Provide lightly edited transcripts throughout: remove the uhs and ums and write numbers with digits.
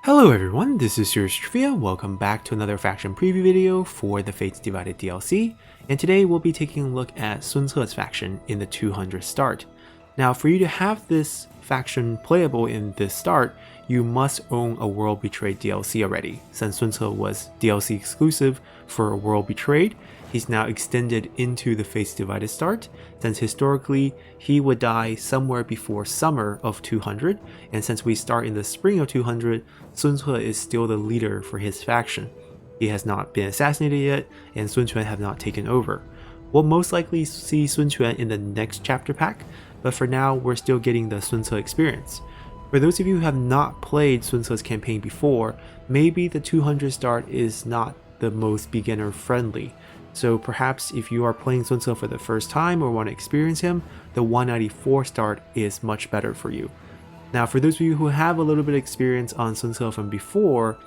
Hello everyone, this is Serious Trivia. Welcome back to another faction preview video for the Fates Divided DLC, and today we'll be taking a look at Sun Ce's faction in the 200 start. Now, for you to have this faction playable in this start, you must own a World Betrayed DLC already. Since Sun Ce was DLC exclusive for a World Betrayed, he's now extended into the Fates Divided start, since historically he would die somewhere before summer of 200, and since we start in the spring of 200, Sun Ce is still the leader for his faction. He has not been assassinated yet, and Sun Quan have not taken over. We'll most likely see Sun Quan in the next chapter pack, but for now we're still getting the Sun Ce experience. For those of you who have not played Sun Ce's campaign before, maybe the 200 start is not the most beginner friendly. So perhaps if you are playing Sun Ce for the first time or want to experience him, the 194 start is much better for you. Now, for those of you who have a little bit of experience on Sun Ce from before,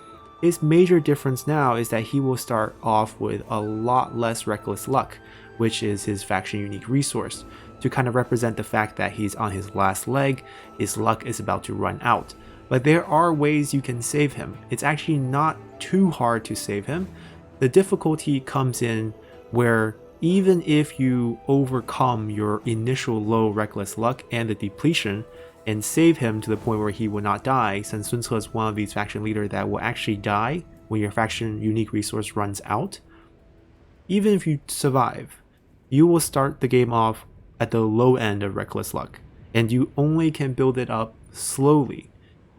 his major difference now is that he will start off with a lot less reckless luck, which is his faction unique resource, to kind of represent the fact that he's on his last leg, his luck is about to run out. But there are ways you can save him. It's actually not too hard to save him. The difficulty comes in where even if you overcome your initial low reckless luck and the depletion and save him to the point where he will not die, since Sun Ce is one of these faction leaders that will actually die when your faction unique resource runs out, even if you survive, you will start the game off at the low end of reckless luck, and you only can build it up slowly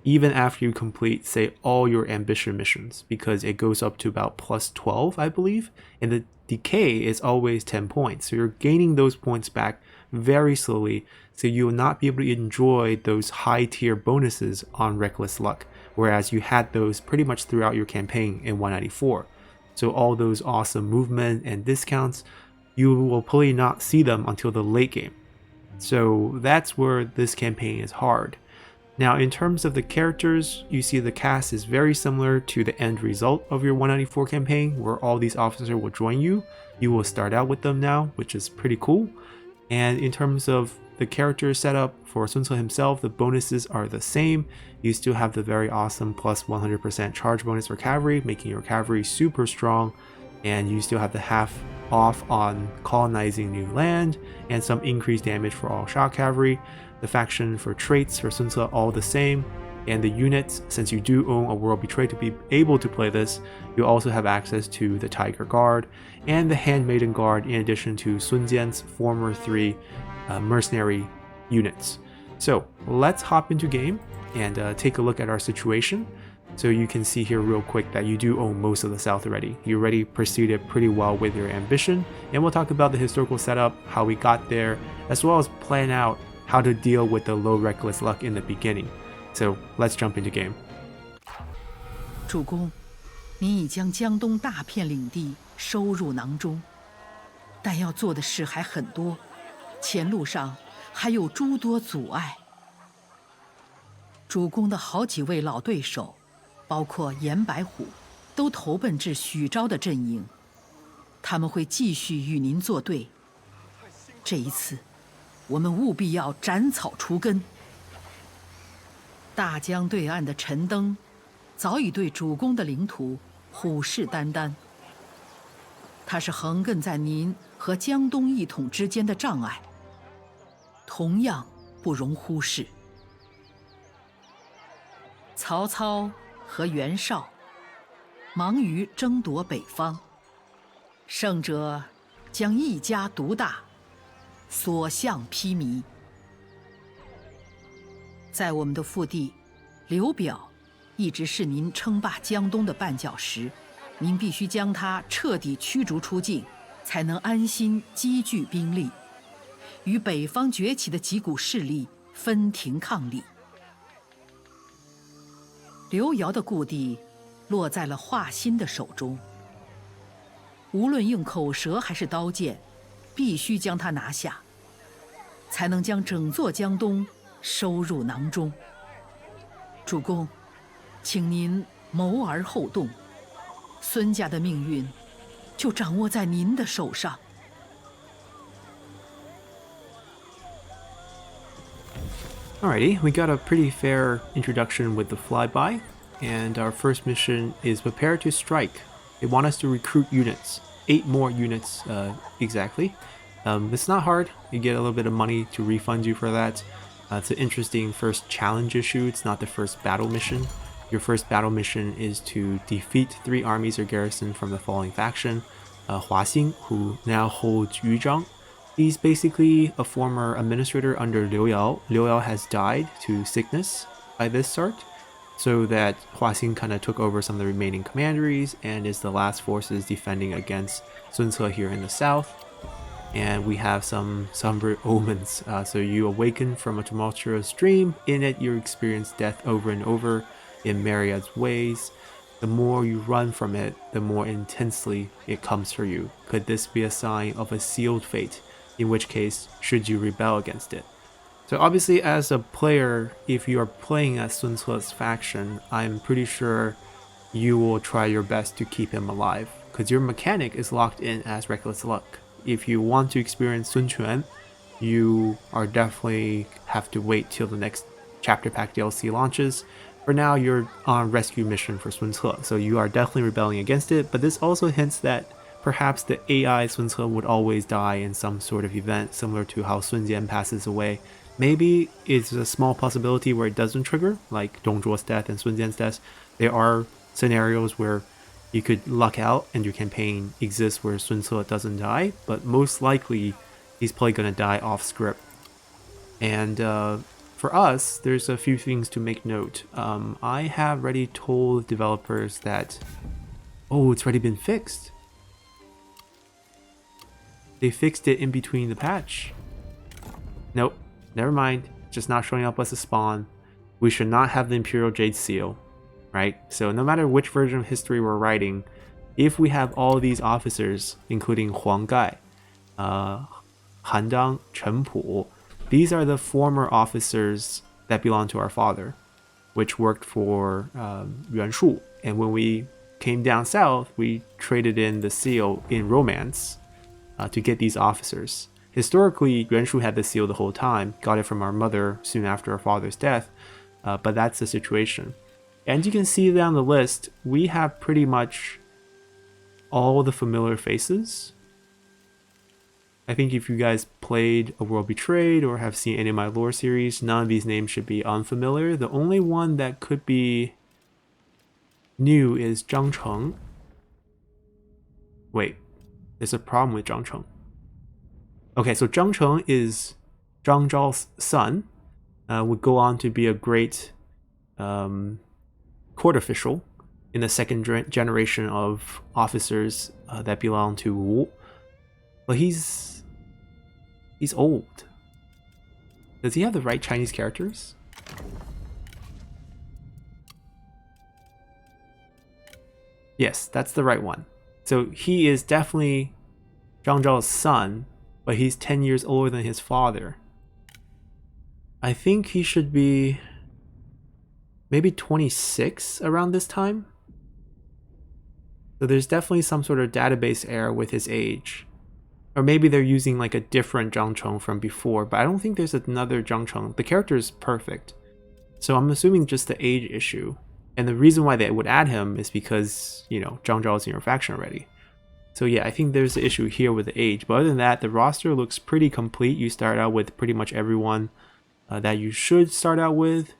even after you complete, say, all your ambition missions, because it goes up to about plus 12, I believe, and the decay is always 10 points, so you're gaining those points back very slowly, so you will not be able to enjoy those high tier bonuses on reckless luck, whereas you had those pretty much throughout your campaign in 194. So all those awesome movement and discounts, you will probably not see them until the late game. So that's where this campaign is hard. Now, in terms of the characters, you see the cast is very similar to the end result of your 194 campaign, where all these officers will join you. You will start out with them now, which is pretty cool. And in terms of the character setup for Sun Ce himself, the bonuses are the same. You still have the very awesome plus 100% charge bonus for cavalry, making your cavalry super strong. And you still have the half off on colonizing new land and some increased damage for all shock cavalry. The faction for traits for Sun Ce all the same, and the units, since you do own a World Betrayed to be able to play this, you also have access to the Tiger Guard and the Handmaiden Guard, in addition to Sun Jian's former 3 mercenary units. So let's hop into game and take a look at our situation. So you can see here real quick that you do own most of the south already. You already proceeded pretty well with your ambition, and we'll talk about the historical setup, how we got there, as well as plan out how to deal with the low reckless luck in the beginning. So let's jump into game. 主公，您已将江东大片领地收入囊中，但要做的事还很多，前路上还有诸多阻碍。主公的好几位老对手，包括严白虎，都投奔至许昭的阵营，他们会继续与您作对。这一次，我们务必要斩草除根。大江对岸的陈登，早已对主公的领土虎视眈眈。他是横亘在您和江东一统之间的障碍，同样不容忽视。曹操和袁绍忙于争夺北方，胜者将一家独大，所向披靡。在我们的腹地，刘表一直是您称霸江东的绊脚石，您必须将他彻底驱逐出境，才能安心积聚兵力，与北方崛起的几股势力分庭抗礼。刘繇的故地落在了华歆的手中，无论用口舌还是刀剑，必须将他拿下，才能将整座江东收入囊中。主公，请您谋而后动，孙家的命运就掌握在您的手上。Alrighty, we got a pretty fair introduction with the flyby. and our first mission is prepare to strike. They want us to recruit units, 8 more units exactly. It's not hard. You get a little bit of money to refund you for that. It's an interesting first challenge issue. It's not the first battle mission. Your first battle mission is to defeat 3 armies or garrison from the following faction. Huaxing, who now holds Yuzhang. He's basically a former administrator under Liu Yao. Liu Yao has died to sickness by this start, so that Huaxing kind of took over some of the remaining commanderies and is the last forces defending against Sun Ce here in the south. And we have some somber omens. So you awaken from a tumultuous dream. In it, you experience death over and over in myriad ways. The more you run from it, the more intensely it comes for you. Could this be a sign of a sealed fate? In which case, should you rebel against it? So obviously, as a player, if you are playing as Sun Ce's faction, I'm pretty sure you will try your best to keep him alive, because your mechanic is locked in as Reckless Luck. If you want to experience Sun Quan, you are definitely have to wait till the next chapter pack DLC launches. For now, you're on rescue mission for Sun Ce, so you are definitely rebelling against it, but this also hints that perhaps the AI Sun Ce would always die in some sort of event, similar to how Sun Jian passes away. Maybe it's a small possibility where it doesn't trigger, like Dong Zhuo's death and Sun Jian's death. There are scenarios where you could luck out and your campaign exists where Sun Ce doesn't die, but most likely he's probably going to die off script. And for us, there's a few things to make note. I have already told developers that, oh, it's already been fixed. They fixed it in between the patch. Nope, never mind. Just not showing up as a spawn. We should not have the Imperial Jade Seal, right? So no matter which version of history we're writing, if we have all these officers, including Huang Gai, Han Dang, Chen Pu, these are the former officers that belong to our father, which worked for Yuan Shu. And when we came down south, we traded in the seal in romance to get these officers. Historically, Yuan Shu had the seal the whole time, got it from our mother soon after our father's death, but that's the situation. And you can see down the list, we have pretty much all the familiar faces. I think if you guys played A World Betrayed or have seen any of my lore series, none of these names should be unfamiliar. The only one that could be new is Zhang Chung. Wait, there's a problem with Zhang Chung. Okay, so Zhang Chung is Zhang Zhao's son, would go on to be a great court official in the second generation of officers that belong to Wu. But he's old. Does he have the right Chinese characters? Yes, that's the right one. So he is definitely Zhang Zhao's son, but he's 10 years older than his father. I think he should be maybe 26 around this time. So there's definitely some sort of database error with his age. Or maybe they're using like a different Zhang Chung from before, but I don't think there's another Zhang Chung. The character is perfect. So I'm assuming just the age issue. And the reason why they would add him is because, you know, Zhang Zhao is in your faction already. So yeah, I think there's an issue here with the age. But other than that, the roster looks pretty complete. You start out with pretty much everyone that you should start out with.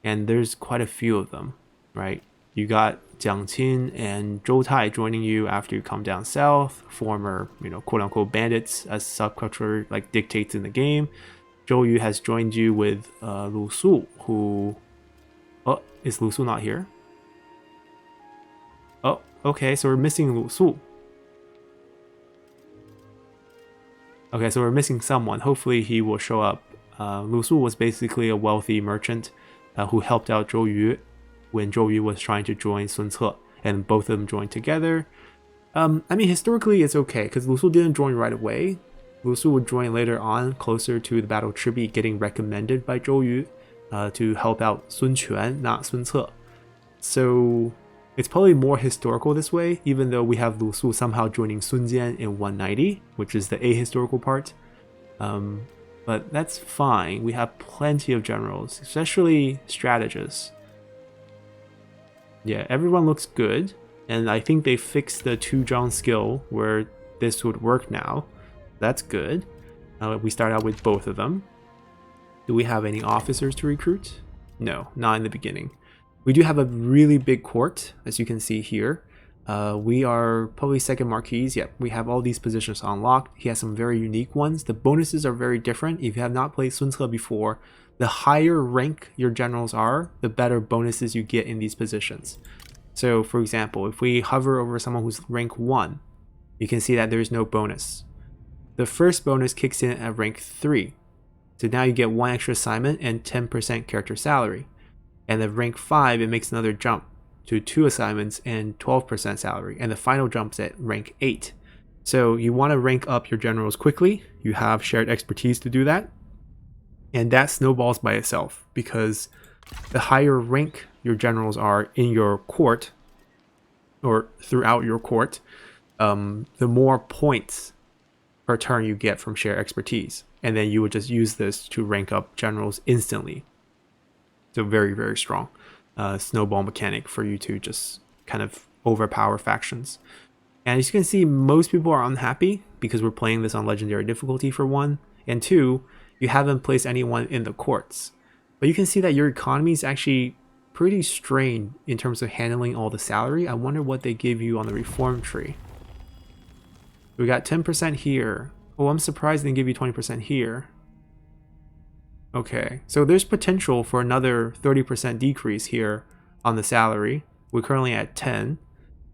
And there's quite a few of them, right? You got Jiang Qin and Zhou Tai joining you after you come down south, former, you know, quote-unquote bandits, as subculture like dictates in the game. Zhou Yu has joined you with Lu Su, who... Oh, is Lu Su not here? Oh, okay, so we're missing Lu Su. Okay, so we're missing someone. Hopefully he will show up. Lu Su was basically a wealthy merchant who helped out Zhou Yu when Zhou Yu was trying to join Sun Ce, and both of them joined together. I mean, historically it's okay, because Lu Su didn't join right away. Lu Su would join later on, closer to the Battle Tribute, getting recommended by Zhou Yu to help out Sun Quan, not Sun Ce. So it's probably more historical this way, even though we have Lu Su somehow joining Sun Jian in 190, which is the ahistorical part. But that's fine. We have plenty of generals, especially strategists. Yeah, everyone looks good. And I think they fixed the 2 Zhang skill where this would work now. That's good. We start out with both of them. Do we have any officers to recruit? No, not in the beginning. We do have a really big court, as you can see here. We are probably second marquise. Yep, we have all these positions unlocked. He has some very unique ones. The bonuses are very different. If you have not played Sun Ce before, the higher rank your generals are, the better bonuses you get in these positions. So for example, if we hover over someone who's rank 1, you can see that there's no bonus. The first bonus kicks in at rank 3. So now you get 1 extra assignment and 10% character salary. And at rank 5, it makes another jump to 2 assignments and 12% salary. And the final jump's at rank 8. So you want to rank up your generals quickly. You have shared expertise to do that. And that snowballs by itself, because the higher rank your generals are in your court, or throughout your court, the more points per turn you get from shared expertise. And then you would just use this to rank up generals instantly. So very, very strong snowball mechanic for you to just kind of overpower factions. And as you can see, most people are unhappy because we're playing this on legendary difficulty for 1, and 2, you haven't placed anyone in the courts. But you can see that your economy is actually pretty strained in terms of handling all the salary. I wonder what they give you on the reform tree. We got 10% here. Oh, I'm surprised they didn't give you 20% here. Okay, so there's potential for another 30% decrease here on the salary. We're currently at 10.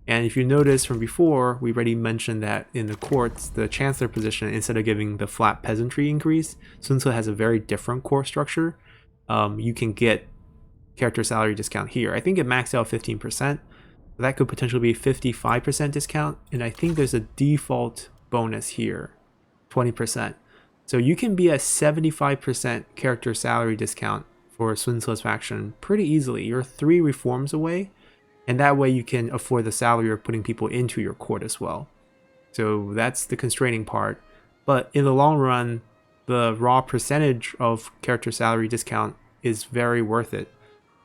And if you notice from before, we already mentioned that in the courts, the chancellor position, instead of giving the flat peasantry increase, Sun Ce has a very different core structure. You can get character salary discount here. I think it maxed out 15%. That could potentially be 55% discount. And I think there's a default bonus here, 20%. So you can be at 75% character salary discount for Sun Ce's faction pretty easily. You're 3 reforms away. And that way you can afford the salary of putting people into your court as well. So that's the constraining part. But in the long run, the raw percentage of character salary discount is very worth it.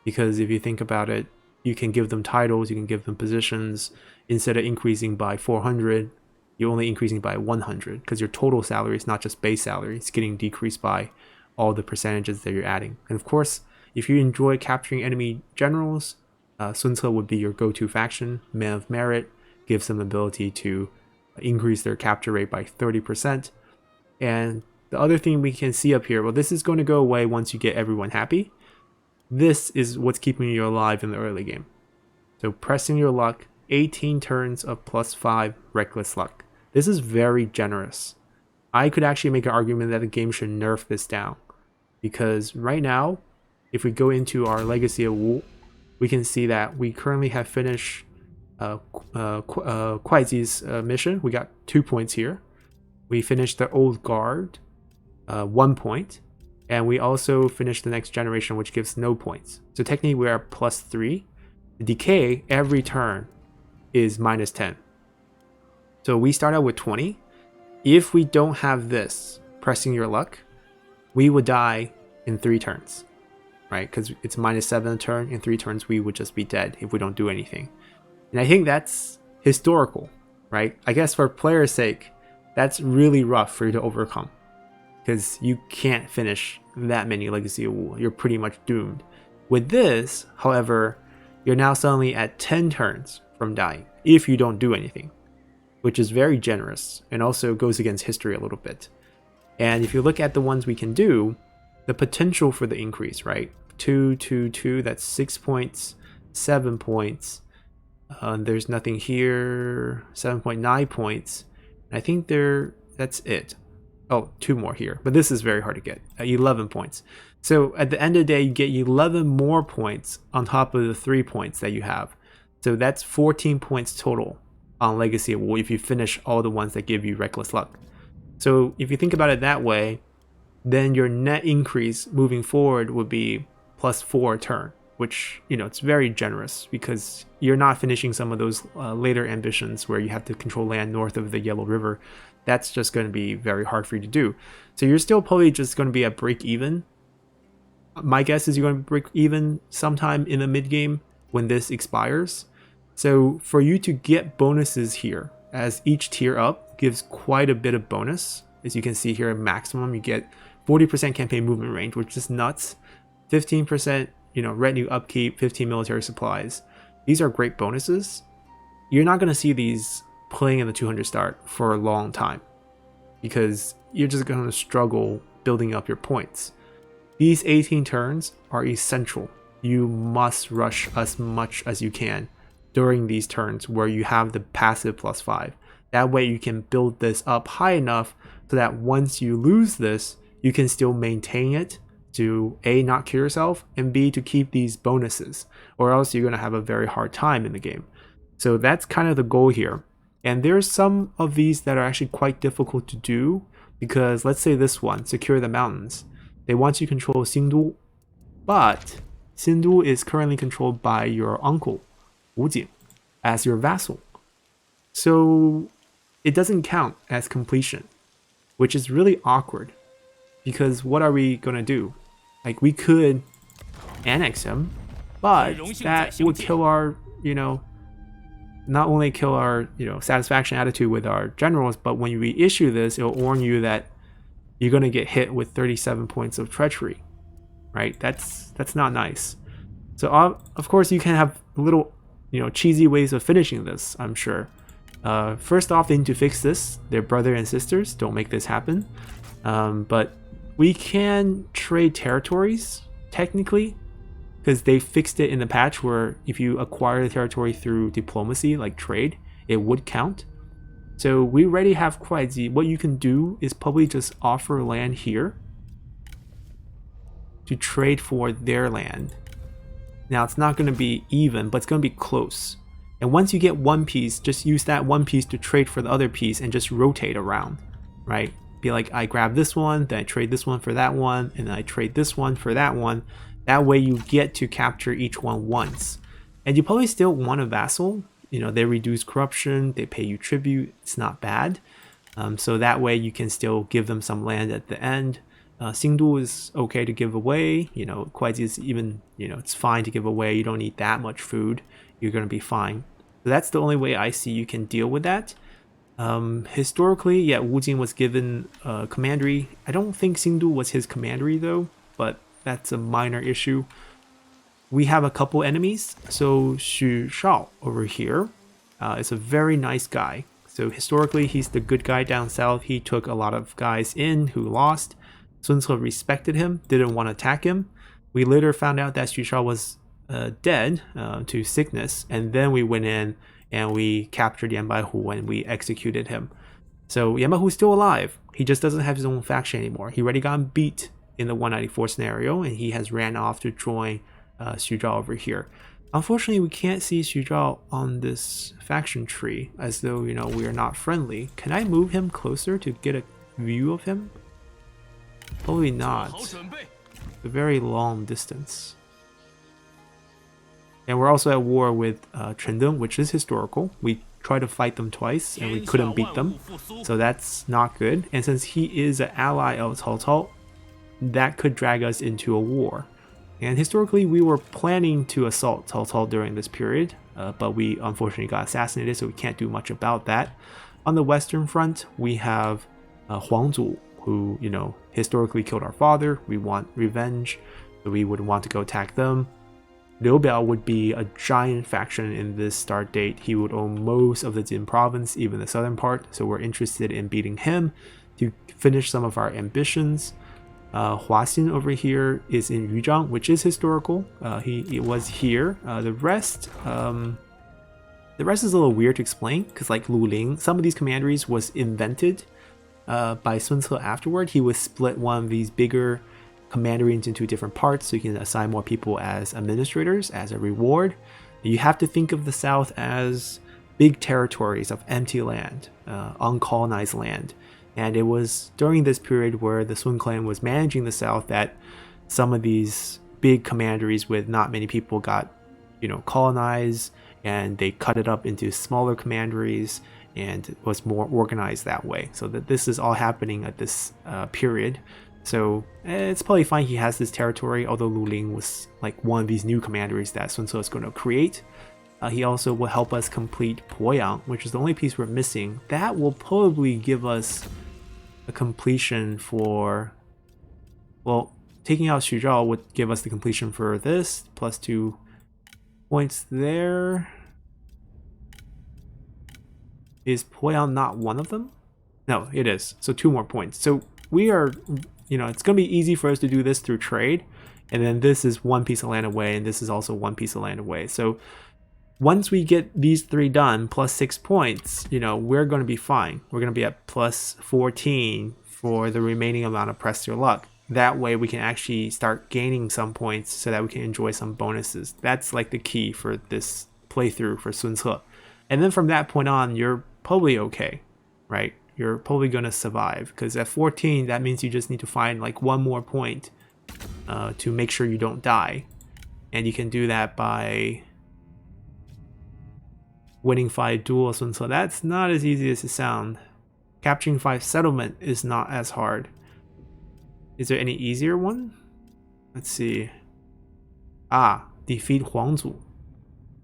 Because if you think about it, you can give them titles, you can give them positions. Instead of increasing by 400, you're only increasing by 100. Because your total salary is not just base salary, it's getting decreased by all the percentages that you're adding. And of course, if you enjoy capturing enemy generals, Sun Ce would be your go-to faction. Man of Merit gives them the ability to increase their capture rate by 30%. And the other thing we can see up here, well, this is going to go away once you get everyone happy. This is what's keeping you alive in the early game. So pressing your luck, 18 turns of +5 reckless luck. This is very generous. I could actually make an argument that the game should nerf this down. Because right now, if we go into our Legacy of Wu, we can see that we currently have finished Kuaizi's mission. We got 2 points here. We finished the Old Guard, 1 point. And we also finished the Next Generation, which gives no points. So technically we are +3. The decay every turn is -10. So we start out with 20. If we don't have this, pressing your luck, we would die in 3 turns. Right, because it's -7 a turn. In 3 turns, we would just be dead if we don't do anything. And I think that's historical, right? I guess for players' sake, that's really rough for you to overcome. Because you can't finish that many Legacy of Wu. You're pretty much doomed. With this, however, you're now suddenly at 10 turns from dying, if you don't do anything. Which is very generous, and also goes against history a little bit. And if you look at the ones we can do, the potential for the increase, right? 2, 2, 2, that's 6 points, 7 points. There's nothing here, 7.9 points. I think that's it. Oh, 2 more here, but this is very hard to get, 11 points. So at the end of the day, you get 11 more points on top of the 3 points that you have. So that's 14 points total on Legacy of Wu if you finish all the ones that give you reckless luck. So if you think about it that way, then your net increase moving forward would be +4 a turn, which, you know, it's very generous because you're not finishing some of those later ambitions where you have to control land north of the Yellow River. That's just going to be very hard for you to do. So you're still probably just going to be at break even. My guess is you're going to break even sometime in the mid game, when this expires. So for you to get bonuses here, as each tier up gives quite a bit of bonus. As you can see here, maximum you get 40% campaign movement range, which is nuts. 15%, retinue upkeep, 15 military supplies. These are great bonuses. You're not going to see these playing in the 200 start for a long time because you're just going to struggle building up your points. These 18 turns are essential. You must rush as much as you can during these turns where you have the passive +5. That way you can build this up high enough so that once you lose this, you can still maintain it to A, not kill yourself, and B, to keep these bonuses, or else you're going to have a very hard time in the game. So that's kind of the goal here. And there's some of these that are actually quite difficult to do because let's say this one, secure the mountains. They want you to control Xingdu, but Xingdu is currently controlled by your uncle, Wu Jing, as your vassal. So it doesn't count as completion, which is really awkward because what are we going to do? Like, we could annex him, but that would kill our, not only kill our, satisfaction attitude with our generals, but when we issue this, it'll warn you that you're going to get hit with 37 points of treachery, right? That's not nice. So of course you can have little, cheesy ways of finishing this, I'm sure. First off, they need to fix this. They're brother and sisters. Don't make this happen. But we can trade territories, technically, because they fixed it in the patch where if you acquire the territory through diplomacy, like trade, it would count. So we already have Kuaiji. What you can do is probably just offer land here to trade for their land. Now, it's not going to be even, but it's going to be close. And once you get one piece, just use that one piece to trade for the other piece and just rotate around, right? Be like, I grab this one, then I trade this one for that one, and then I trade this one for that one. That way you get to capture each one once. And you probably still want a vassal. They reduce corruption, they pay you tribute, it's not bad. So that way you can still give them some land at the end. Xingdu is okay to give away, Kuaiji is even, it's fine to give away. You don't need that much food, you're going to be fine. So that's the only way I see you can deal with that. Historically, yeah, Wu Jing was given commandery. I don't think Xingdu was his commandery though, but that's a minor issue. We have a couple enemies. So Xu Shao over here is a very nice guy. So historically, he's the good guy down south. He took a lot of guys in who lost. Sun Ce respected him, didn't want to attack him. We later found out that Xu Shao was dead to sickness, and then we went in and we captured Yan Baihu and we executed him. So Yan Baihu is still alive. He just doesn't have his own faction anymore. He already got beat in the 194 scenario, and he has ran off to join Xu Zhao over here. Unfortunately, we can't see Xu Zhao on this faction tree, as though, we are not friendly. Can I move him closer to get a view of him? Probably not. It's a very long distance. And we're also at war with Chengdeng, which is historical. We tried to fight them twice and we couldn't beat them. So that's not good. And since he is an ally of Cao Cao, that could drag us into a war. And historically, we were planning to assault Cao Cao during this period, but we unfortunately got assassinated, so we can't do much about that. On the western front, we have Huang Zu, who, historically killed our father. We want revenge, so we would want to go attack them. Liu Biao would be a giant faction in this start date. He would own most of the Jin province, even the southern part, so we're interested in beating him to finish some of our ambitions. Hua Xin over here is in Yuzhang, which is historical. He was here. The rest is a little weird to explain, because like Luling, some of these commanderies was invented by Sun Ce afterward. He would split one of these bigger commanderies into different parts, so you can assign more people as administrators as a reward. You have to think of the south as big territories of empty land, uncolonized land. And it was during this period where the Sun clan was managing the south that some of these big commanderies with not many people got, colonized, and they cut it up into smaller commanderies, and it was more organized that way. So that this is all happening at this period. So it's probably fine he has this territory, although Lu Ling was like one of these new commanders that Sun Ce is going to create. He also will help us complete Poyang, which is the only piece we're missing. That will probably give us a completion for, well, taking out Xuzhao would give us the completion for this, plus 2 points there. Is Poyang not one of them? No, it is. So 2 more points. So we are, it's going to be easy for us to do this through trade. And then this is 1 piece of land away, and this is also 1 piece of land away. So once we get these 3 done, plus 6 points, we're going to be fine. We're going to be at plus 14 for the remaining amount of Press Your Luck. That way we can actually start gaining some points so that we can enjoy some bonuses. That's like the key for this playthrough for Sun Ce. And then from that point on, you're probably okay, right? You're probably going to survive, because at 14, that means you just need to find like 1 more point to make sure you don't die. And you can do that by winning 5 duels. And so that's not as easy as it sounds. Capturing 5 settlement is not as hard. Is there any easier one? Let's see. Defeat Huangzu.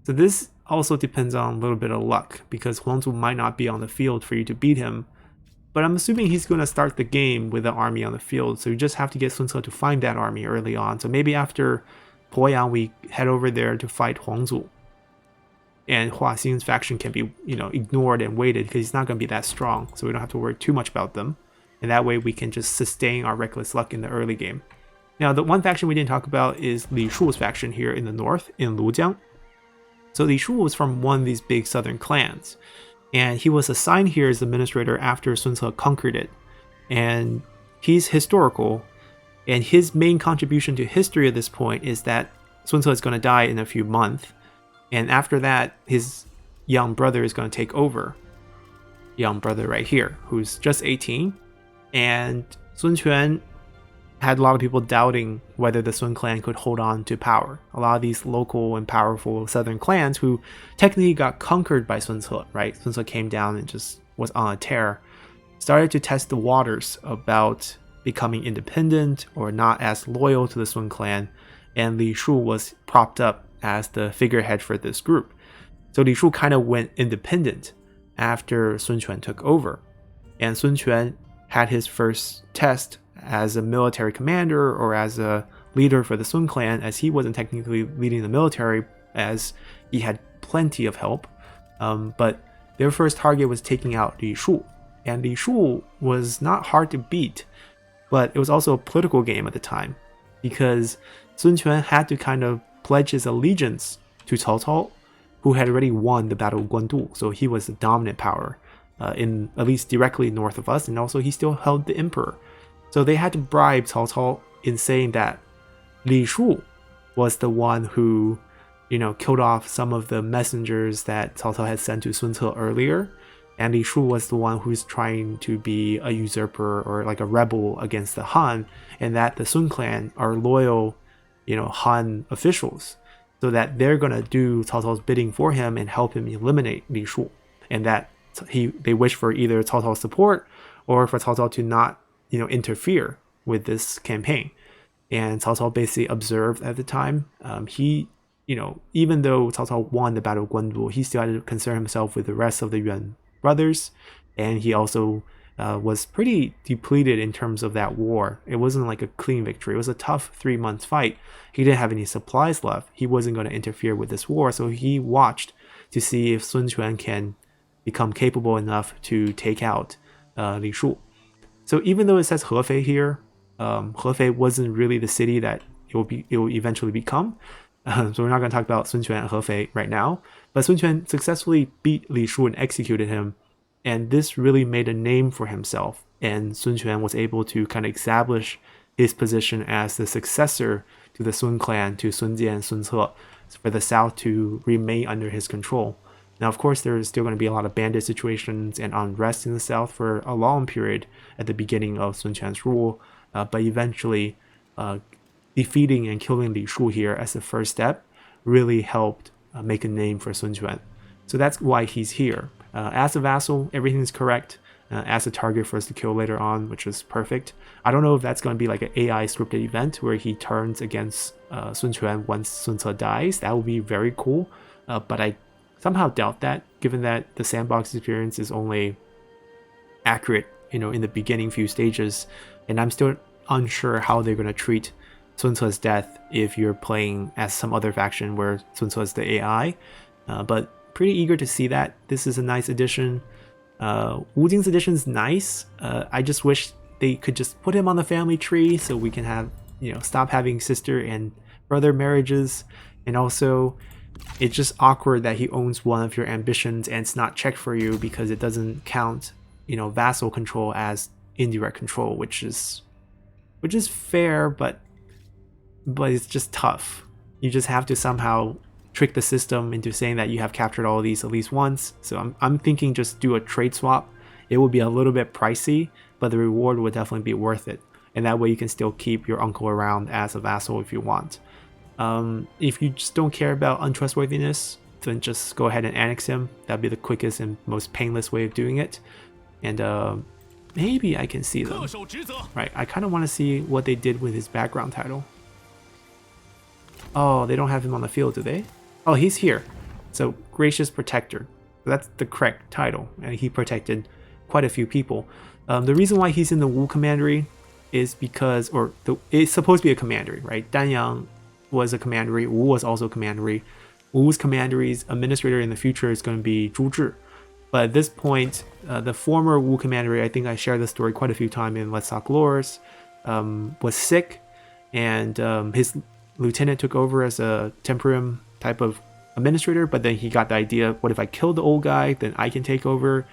So this also depends on a little bit of luck, because Huangzu might not be on the field for you to beat him. But I'm assuming he's going to start the game with an army on the field, so you just have to get Sun Ce to find that army early on. So maybe after Poyang, we head over there to fight Huangzu. And Hua Xing's faction can be, ignored and waited, because he's not going to be that strong, so we don't have to worry too much about them. And that way we can just sustain our reckless luck in the early game. Now, the one faction we didn't talk about is Li Shu's faction here in the north, in Lujiang. So Li Shu was from one of these big southern clans, and he was assigned here as administrator after Sun Ce conquered it. And he's historical, and his main contribution to history at this point is that Sun Ce is going to die in a few months, and after that, his young brother is going to take over. Young brother right here, who's just 18. And Sun Quan had a lot of people doubting whether the Sun clan could hold on to power. A lot of these local and powerful southern clans who technically got conquered by Sun Ce, right? Sun Ce came down and just was on a tear, started to test the waters about becoming independent or not as loyal to the Sun clan, and Li Shu was propped up as the figurehead for this group. So Li Shu kind of went independent after Sun Quan took over, and Sun Quan had his first test as a military commander or as a leader for the Sun clan, as he wasn't technically leading the military, as he had plenty of help. But their first target was taking out Li Shu. And Li Shu was not hard to beat, but it was also a political game at the time, because Sun Quan had to kind of pledge his allegiance to Cao Cao, who had already won the Battle of Guandu, so he was the dominant power. In at least directly north of us, and also he still held the emperor. So they had to bribe Cao Cao in saying that Li Shu was the one who, killed off some of the messengers that Cao Cao had sent to Sun Ce earlier, and Li Shu was the one who's trying to be a usurper or like a rebel against the Han, and that the Sun clan are loyal, Han officials, so that they're gonna do Cao Cao's bidding for him and help him eliminate Li Shu, and that they wish for either Cao Cao's support or for Cao Cao to not, interfere with this campaign. And Cao Cao basically observed at the time. He, even though Cao Cao won the Battle of Guandu, he still had to concern himself with the rest of the Yuan brothers, and he also was pretty depleted in terms of that war. It wasn't like a clean victory. It was a tough 3-month fight. He didn't have any supplies left. He wasn't going to interfere with this war, so he watched to see if Sun Quan can become capable enough to take out Li Shu. So even though it says Hefei here, Hefei wasn't really the city that it will eventually become. So we're not going to talk about Sun Quan and Hefei right now. But Sun Quan successfully beat Li Shu and executed him, and this really made a name for himself. And Sun Quan was able to kind of establish his position as the successor to the Sun clan, to Sun Jian and Sun Ce, for the south to remain under his control. Now, of course, there's still going to be a lot of bandit situations and unrest in the south for a long period at the beginning of Sun Quan's rule, but eventually defeating and killing Li Shu here as the first step really helped make a name for Sun Quan. So that's why he's here. As a vassal, everything's correct. as a target for us to kill later on, which is perfect. I don't know if that's going to be like an AI scripted event where he turns against Sun Quan once Sun Ce dies. That would be very cool, but I somehow doubt that, given that the sandbox experience is only accurate, in the beginning few stages, and I'm still unsure how they're going to treat Sun Ce's death if you're playing as some other faction where Sun Ce is the AI, but pretty eager to see that. This is a nice addition. Wu Jing's edition is nice. I just wish they could just put him on the family tree so we can have, stop having sister and brother marriages. And also, it's just awkward that he owns one of your ambitions and it's not checked for you because it doesn't count, vassal control as indirect control, which is fair, but it's just tough. You just have to somehow trick the system into saying that you have captured all of these at least once. So I'm thinking just do a trade swap. It would be a little bit pricey, but the reward would definitely be worth it. And that way you can still keep your uncle around as a vassal if you want. If you just don't care about untrustworthiness, then just go ahead and annex him. That'd be the quickest and most painless way of doing it. And maybe I can see them. Right, I kind of want to see what they did with his background title. Oh, they don't have him on the field, do they? Oh, he's here. So, Gracious Protector. That's the correct title, and he protected quite a few people. The reason why he's in the Wu Commandery is because, it's supposed to be a commandery, right? Danyang was a commandery, Wu was also a commandery. Wu's commandery's administrator in the future is going to be Zhu Zhi. But at this point, the former Wu commandery, I think I shared this story quite a few times in Let's Talk Lores, was sick, and his lieutenant took over as a temporum type of administrator, but then he got the idea, what if I kill the old guy, then I can take over.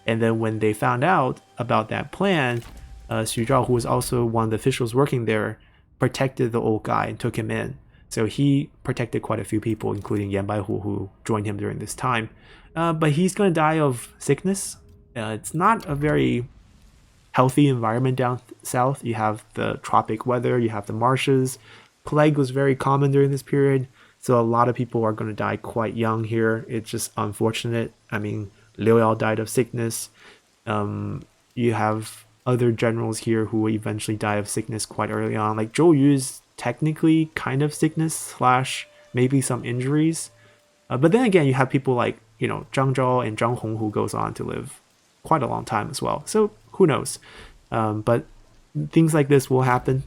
And then when they found out about that plan, Xu Zhao, who was also one of the officials working there, protected the old guy and took him in. So he protected quite a few people, including Yan Baihu, who joined him during this time. But he's going to die of sickness. It's not a very healthy environment down south. You have the tropic weather, you have the marshes. Plague was very common during this period, so a lot of people are going to die quite young here. It's just unfortunate. I mean, Liu Yao died of sickness. You have other generals here who will eventually die of sickness quite early on. Like Zhou Yu's technically kind of sickness / maybe some injuries. But then again, you have people like, Zhang Zhao and Zhang Hong who goes on to live quite a long time as well. So who knows? But things like this will happen.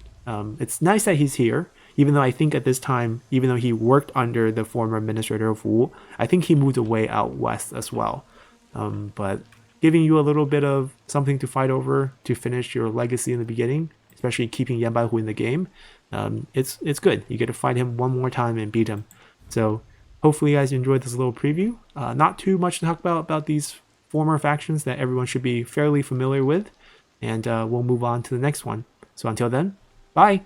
It's nice that he's here, even though I think at this time, even though he worked under the former administrator of Wu, I think he moved away out west as well. But giving you a little bit of something to fight over to finish your legacy in the beginning, especially keeping Yan Baihu in the game, it's good. You get to fight him one more time and beat him. So hopefully you guys enjoyed this little preview. Not too much to talk about these former factions that everyone should be fairly familiar with. And we'll move on to the next one. So until then, bye!